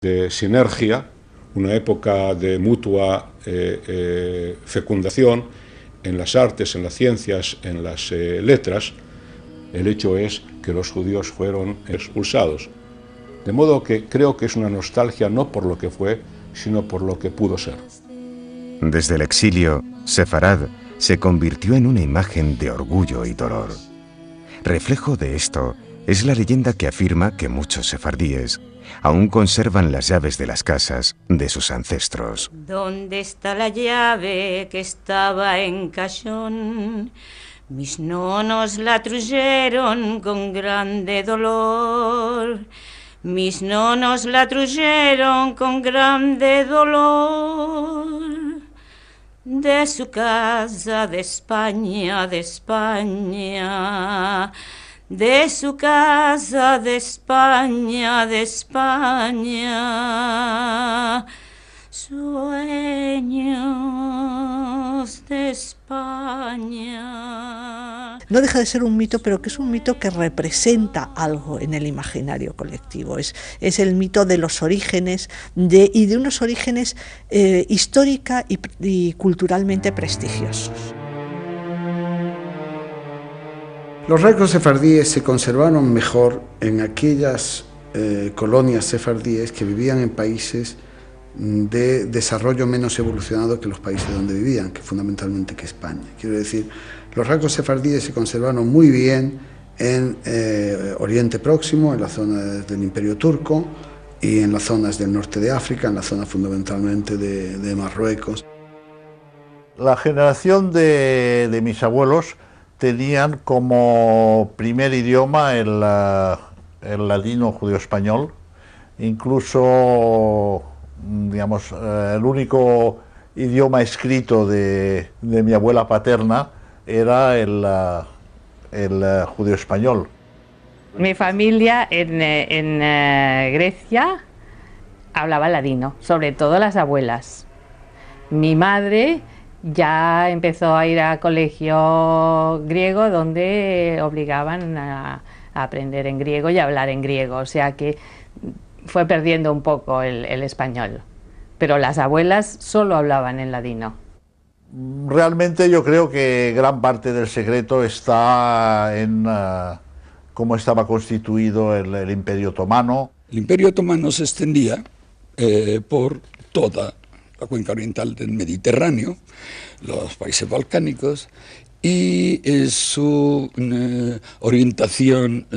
de sinergia, una época de mutua fecundación en las artes, en las ciencias, en las letras. El hecho es que los judíos fueron expulsados. De modo que creo que es una nostalgia no por lo que fue, sino por lo que pudo ser. Desde el exilio, Sefarad se convirtió en una imagen de orgullo y dolor. Reflejo de esto es la leyenda que afirma que muchos sefardíes aún conservan las llaves de las casas de sus ancestros. ¿Dónde está la llave que estaba en cajón? Mis nonos la truyeron con grande dolor. Mis nonos la truyeron con grande dolor. De su casa de España, de España. De su casa de España, de España. Sueños de España. No deja de ser un mito, pero que es un mito que representa algo en el imaginario colectivo. Es el mito de los orígenes y de unos orígenes histórica y culturalmente prestigiosos. Los rasgos sefardíes se conservaron mejor en aquellas colonias sefardíes que vivían en países de desarrollo menos evolucionado que los países donde vivían, que fundamentalmente que España. Quiero decir, los rasgos sefardíes se conservaron muy bien en Oriente Próximo, en las zonas del Imperio Turco y en las zonas del norte de África, en la zona fundamentalmente de Marruecos. La generación de mis abuelos tenían como primer idioma el ladino judío-español, incluso, digamos, el único idioma escrito de mi abuela paterna era el judío-español. Mi familia en Grecia hablaba ladino, sobre todo las abuelas. Mi madre ya empezó a ir a colegio griego donde obligaban a aprender en griego y a hablar en griego, o sea que fue perdiendo un poco el español, pero las abuelas solo hablaban en ladino. Realmente yo creo que gran parte del secreto está en cómo estaba constituido el Imperio Otomano. El Imperio Otomano se extendía por toda la cuenca oriental del Mediterráneo, los países balcánicos, y su orientación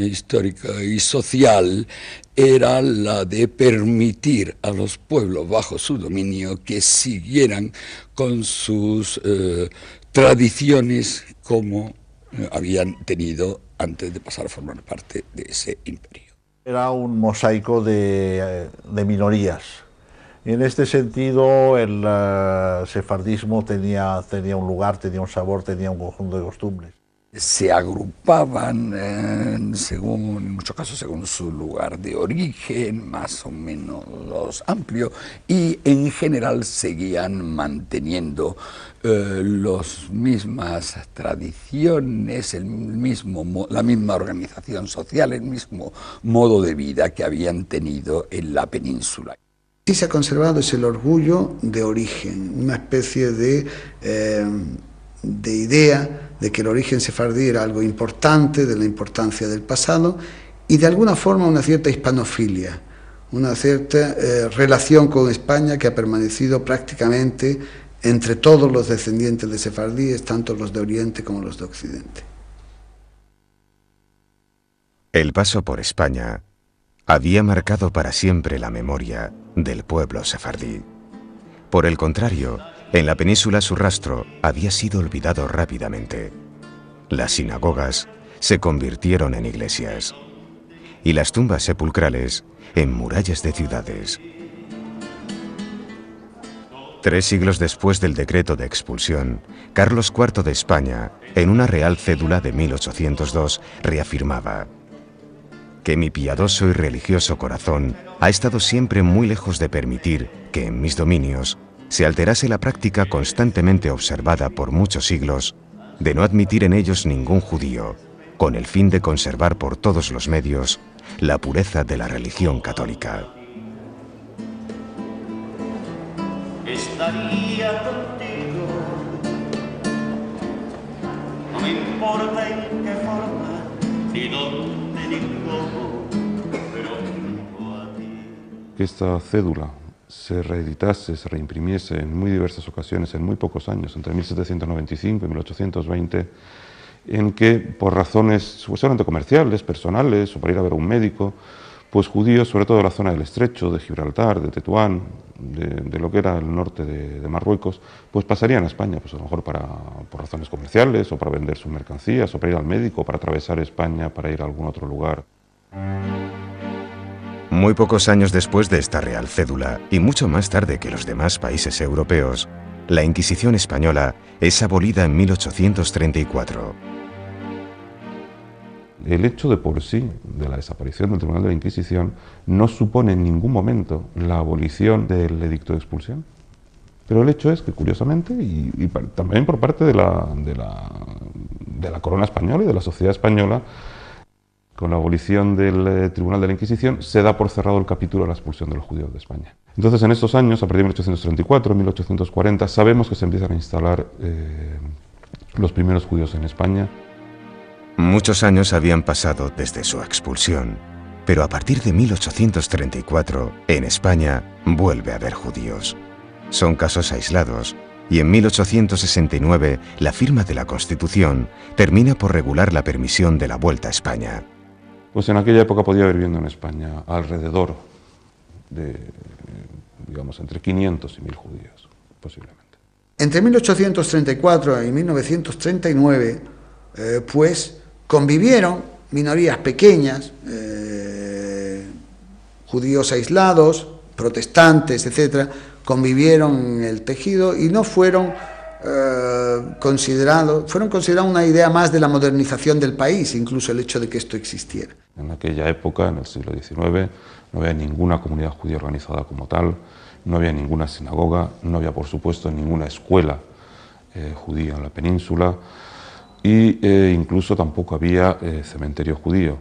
histórica y social era la de permitir a los pueblos bajo su dominio que siguieran con sus tradiciones como habían tenido antes de pasar a formar parte de ese imperio. Era un mosaico de minorías. Y en este sentido el sefardismo tenía un lugar, tenía un sabor, tenía un conjunto de costumbres. Se agrupaban, según, en muchos casos según su lugar de origen, más o menos amplio, y en general seguían manteniendo las mismas tradiciones, la misma organización social, el mismo modo de vida que habían tenido en la península. Sí se ha conservado es el orgullo de origen, una especie de idea de que el origen sefardí era algo importante, de la importancia del pasado y de alguna forma una cierta hispanofilia, una cierta relación con España que ha permanecido prácticamente entre todos los descendientes de sefardíes, tanto los de Oriente como los de Occidente. El paso por España había marcado para siempre la memoria del pueblo sefardí. Por el contrario, en la península su rastro había sido olvidado rápidamente. Las sinagogas se convirtieron en iglesias y las tumbas sepulcrales en murallas de ciudades. 3 siglos después del decreto de expulsión, Carlos IV de España, en una real cédula de 1802, reafirmaba: que mi piadoso y religioso corazón ha estado siempre muy lejos de permitir que en mis dominios se alterase la práctica constantemente observada por muchos siglos de no admitir en ellos ningún judío, con el fin de conservar por todos los medios la pureza de la religión católica. estaría contigo. No me importa en qué forma, ni dónde, ni cómo, pero junto a ti. Que esta cédula se reeditase, se reimprimiese en muy diversas ocasiones, en muy pocos años, entre 1795 y 1820, en que por razones supuestamente comerciales, personales, o para ir a ver a un médico, pues judíos, sobre todo de la zona del Estrecho, de Gibraltar, de Tetuán, de lo que era el norte de Marruecos, pues pasarían a España, pues a lo mejor por razones comerciales, o para vender sus mercancías, o para ir al médico, o para atravesar España, para ir a algún otro lugar. Muy pocos años después de esta real cédula, y mucho más tarde que los demás países europeos, la Inquisición española es abolida en 1834. El hecho de por sí de la desaparición del Tribunal de la Inquisición no supone en ningún momento la abolición del edicto de expulsión. Pero el hecho es que, curiosamente, y también por parte de la corona española y de la sociedad española, con la abolición del Tribunal de la Inquisición, se da por cerrado el capítulo de la expulsión de los judíos de España. Entonces, en estos años, a partir de 1834, 1840, sabemos que se empiezan a instalar los primeros judíos en España. Muchos años habían pasado desde su expulsión, pero a partir de 1834, en España, vuelve a haber judíos. Son casos aislados, y en 1869 la firma de la Constitución termina por regular la permisión de la vuelta a España. Pues en aquella época podía haber viviendo en España alrededor de, digamos, entre 500 y 1000 judíos, posiblemente. Entre 1834 y 1939, pues convivieron minorías pequeñas, judíos aislados, protestantes, etcétera, convivieron en el tejido y no fueron considerados una idea más de la modernización del país, incluso el hecho de que esto existiera. En aquella época, en el siglo XIX, no había ninguna comunidad judía organizada como tal, no había ninguna sinagoga, no había, por supuesto, ninguna escuela judía en la península, y incluso tampoco había cementerio judío.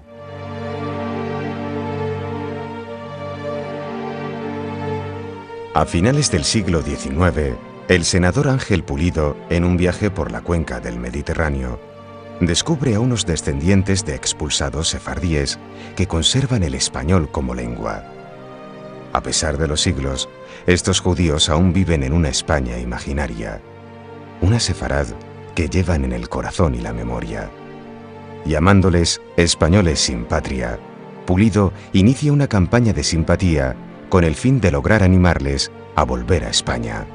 A finales del siglo XIX, el senador Ángel Pulido, en un viaje por la cuenca del Mediterráneo, descubre a unos descendientes de expulsados sefardíes que conservan el español como lengua. A pesar de los siglos, estos judíos aún viven en una España imaginaria, una sefarad que llevan en el corazón y la memoria. Llamándoles españoles sin patria, Pulido inicia una campaña de simpatía con el fin de lograr animarles a volver a España.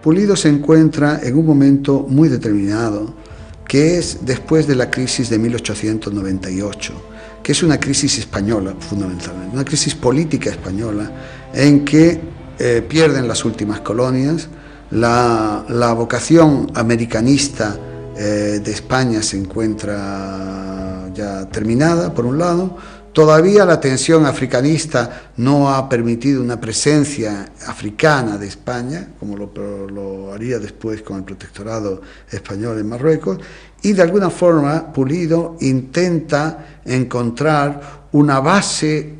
Pulido se encuentra en un momento muy determinado, que es después de la crisis de 1898, que es una crisis española fundamentalmente, una crisis política española en que pierden las últimas colonias. La vocación americanista de España se encuentra ya terminada, por un lado. Todavía la tensión africanista no ha permitido una presencia africana de España, como lo haría después con el protectorado español en Marruecos, y de alguna forma Pulido intenta encontrar una base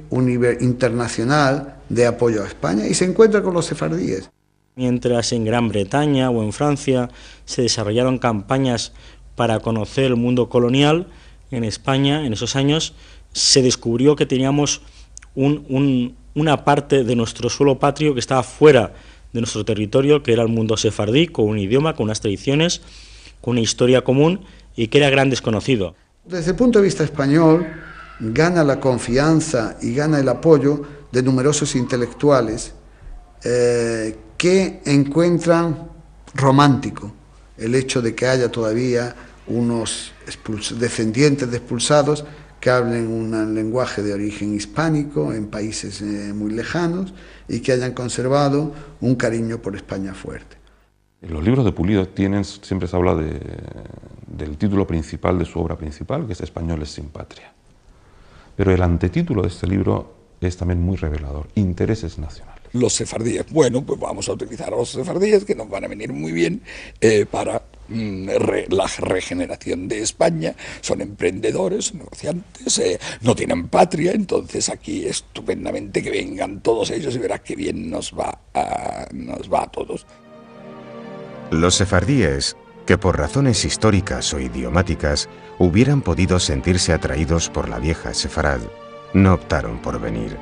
internacional de apoyo a España y se encuentra con los sefardíes. Mientras en Gran Bretaña o en Francia se desarrollaron campañas para conocer el mundo colonial, en España, en esos años, se descubrió que teníamos una parte de nuestro suelo patrio que estaba fuera de nuestro territorio, que era el mundo sefardí, con un idioma, con unas tradiciones, con una historia común y que era gran desconocido. Desde el punto de vista español, gana la confianza y gana el apoyo de numerosos intelectuales que encuentran romántico el hecho de que haya todavía unos descendientes de expulsados que hablen un lenguaje de origen hispánico en países muy lejanos y que hayan conservado un cariño por España fuerte. En los libros de Pulido siempre se habla del título principal de su obra principal, que es Españoles sin patria. Pero el antetítulo de este libro es también muy revelador, Intereses nacionales. Los sefardíes. Bueno, pues vamos a utilizar a los sefardíes, que nos van a venir muy bien para la regeneración de España, son emprendedores, negociantes, no tienen patria, entonces aquí estupendamente que vengan todos ellos y verás qué bien nos va a todos. Los sefardíes, que por razones históricas o idiomáticas hubieran podido sentirse atraídos por la vieja Sefarad, no optaron por venir.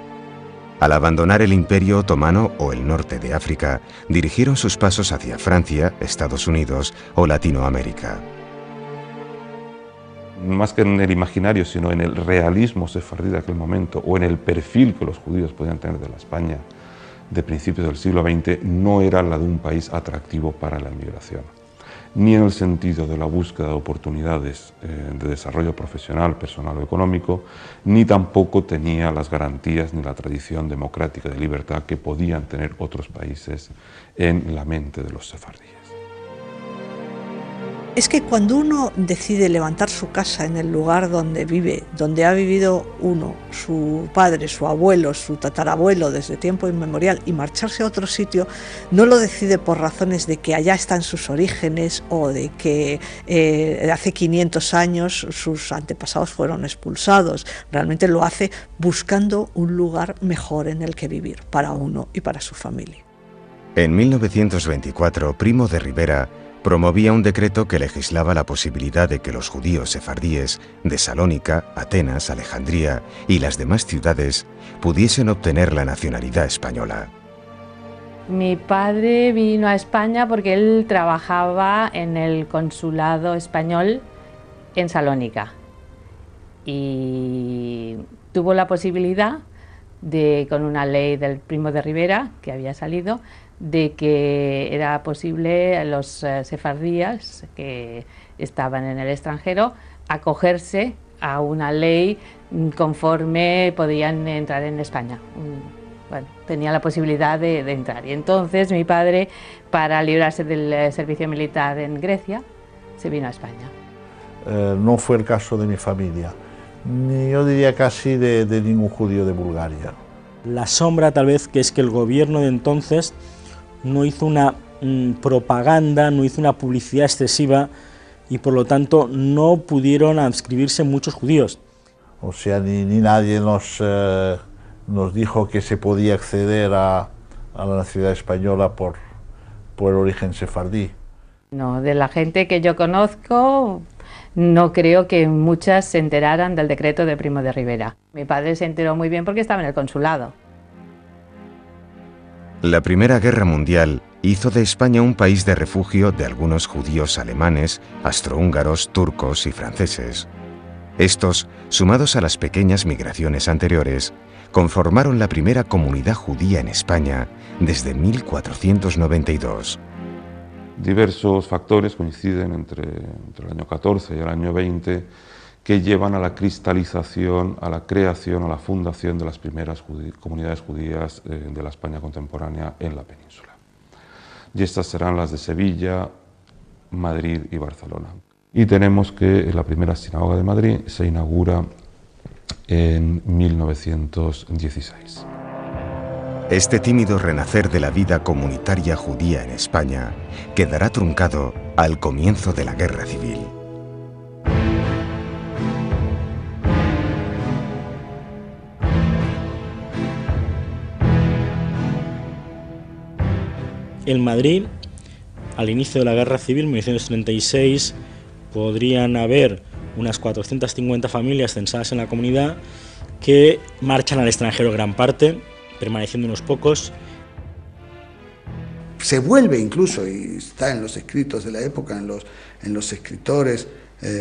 Al abandonar el Imperio Otomano o el norte de África, dirigieron sus pasos hacia Francia, Estados Unidos o Latinoamérica. Más que en el imaginario, sino en el realismo sefardí de aquel momento, o en el perfil que los judíos podían tener de la España de principios del siglo XX, no era la de un país atractivo para la inmigración, ni en el sentido de la búsqueda de oportunidades de desarrollo profesional, personal o económico, ni tampoco tenía las garantías ni la tradición democrática de libertad que podían tener otros países en la mente de los sefardíes. Es que cuando uno decide levantar su casa en el lugar donde vive, donde ha vivido uno, su padre, su abuelo, su tatarabuelo desde tiempo inmemorial, y marcharse a otro sitio, no lo decide por razones de que allá están sus orígenes o de que hace 500 años sus antepasados fueron expulsados. Realmente lo hace buscando un lugar mejor en el que vivir para uno y para su familia. En 1924, Primo de Rivera promovía un decreto que legislaba la posibilidad de que los judíos sefardíes de Salónica, Atenas, Alejandría y las demás ciudades pudiesen obtener la nacionalidad española. Mi padre vino a España porque él trabajaba en el consulado español en Salónica y tuvo la posibilidad de, con una ley del Primo de Rivera que había salido, de que era posible los sefardíes que estaban en el extranjero acogerse a una ley conforme podían entrar en España. Bueno, tenía la posibilidad de entrar. Y entonces mi padre, para librarse del servicio militar en Grecia, se vino a España. No fue el caso de mi familia, ni yo diría casi de ningún judío de Bulgaria. La sombra tal vez que es que el gobierno de entonces no hizo una propaganda, no hizo una publicidad excesiva y por lo tanto no pudieron adscribirse muchos judíos. O sea, ni nadie nos dijo que se podía acceder a la nacionalidad española por el origen sefardí. No, de la gente que yo conozco, no creo que muchas se enteraran del decreto de Primo de Rivera. Mi padre se enteró muy bien porque estaba en el consulado. La Primera Guerra Mundial hizo de España un país de refugio de algunos judíos alemanes, austrohúngaros, turcos y franceses. Estos, sumados a las pequeñas migraciones anteriores, conformaron la primera comunidad judía en España desde 1492. Diversos factores coinciden entre el año 14 y el año 20 que llevan a la cristalización, a la creación, a la fundación de las primeras comunidades judías de la España contemporánea en la península. Y estas serán las de Sevilla, Madrid y Barcelona. Y tenemos que la primera sinagoga de Madrid se inaugura en 1916. Este tímido renacer de la vida comunitaria judía en España quedará truncado al comienzo de la Guerra Civil. En Madrid, al inicio de la Guerra Civil, en 1936, podrían haber unas 450 familias censadas en la comunidad que marchan al extranjero gran parte, permaneciendo unos pocos. Se vuelve incluso, y está en los escritos de la época, en los escritores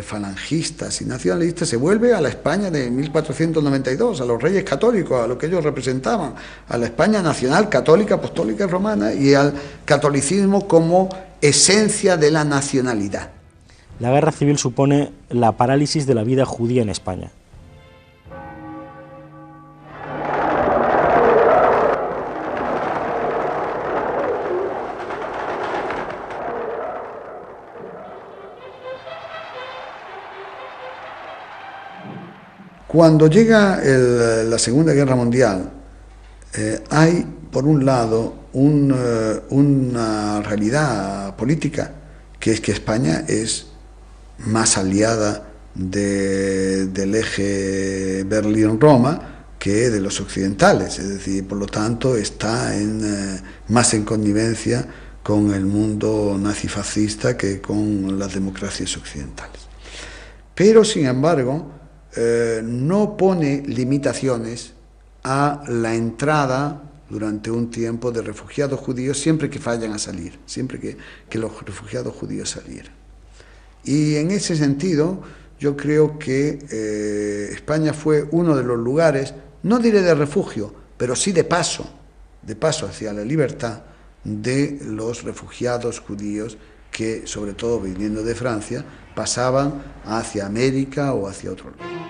falangistas y nacionalistas, se vuelve a la España de 1492, a los reyes católicos, a lo que ellos representaban, a la España nacional, católica, apostólica y romana, y al catolicismo como esencia de la nacionalidad. La Guerra Civil supone la parálisis de la vida judía en España. Cuando llega la Segunda Guerra Mundial, hay, por un lado, una realidad política que es que España es más aliada del eje Berlín-Roma que de los occidentales, es decir, por lo tanto está más en connivencia con el mundo nazifascista que con las democracias occidentales. Pero, sin embargo, no pone limitaciones a la entrada durante un tiempo de refugiados judíos siempre que vayan a salir, siempre que los refugiados judíos salieran. Y en ese sentido, yo creo que España fue uno de los lugares, no diré de refugio, pero sí de paso hacia la libertad de los refugiados judíos que, sobre todo viniendo de Francia, pasaban hacia América o hacia otro lugar.